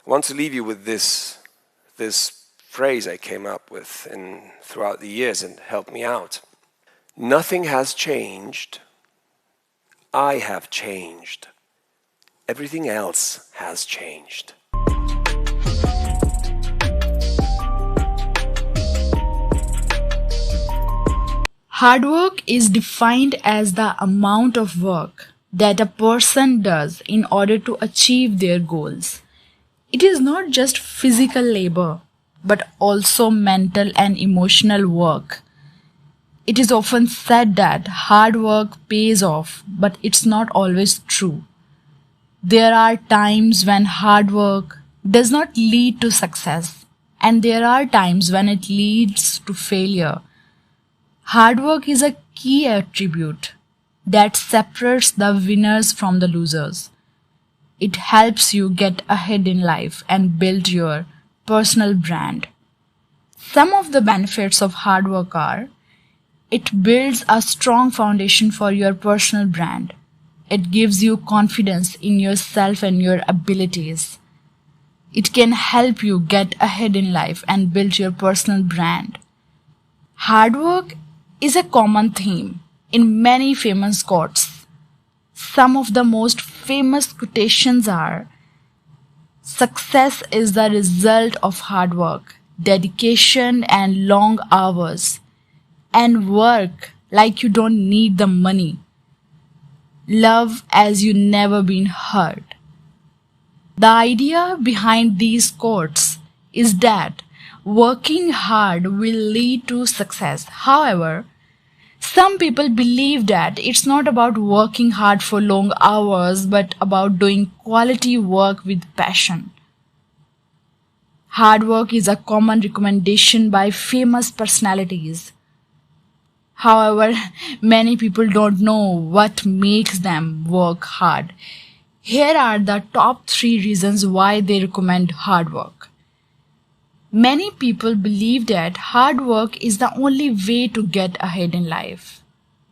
I want to leave you with this phrase I came up with throughout the years and helped me out. Nothing has changed. I have changed. Everything else has changed. Hard work is defined as the amount of work that a person does in order to achieve their goals. It is not just physical labor, but also mental and emotional work. It is often said that hard work pays off, but it's not always true. There are times when hard work does not lead to success, and there are times when it leads to failure. Hard work is a key attribute that separates the winners from the losers. It helps you get ahead in life and build your personal brand. Some of the benefits of hard work are: it builds a strong foundation for your personal brand. It gives you confidence in yourself and your abilities. It can help you get ahead in life and build your personal brand. Hard work is a common theme in many famous quotes. Some of the most famous quotations are: success is the result of hard work, dedication and long hours, and work like you don't need the money. Love as you never been hurt. The idea behind these quotes is that working hard will lead to success. However, some people believe that it's not about working hard for long hours, but about doing quality work with passion. Hard work is a common recommendation by famous personalities. However, many people don't know what makes them work hard. Here are the top 3 reasons why they recommend hard work. Many people believe that hard work is the only way to get ahead in life.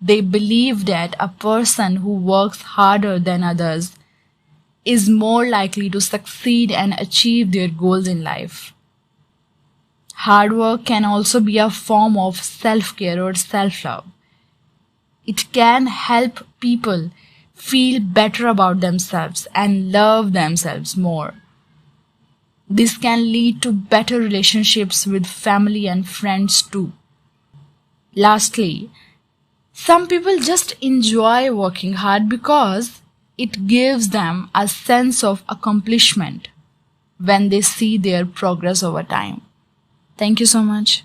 They believe that a person who works harder than others is more likely to succeed and achieve their goals in life. Hard work can also be a form of self-care or self-love. It can help people feel better about themselves and love themselves more. This can lead to better relationships with family and friends too. Lastly, some people just enjoy working hard because it gives them a sense of accomplishment when they see their progress over time. Thank you so much.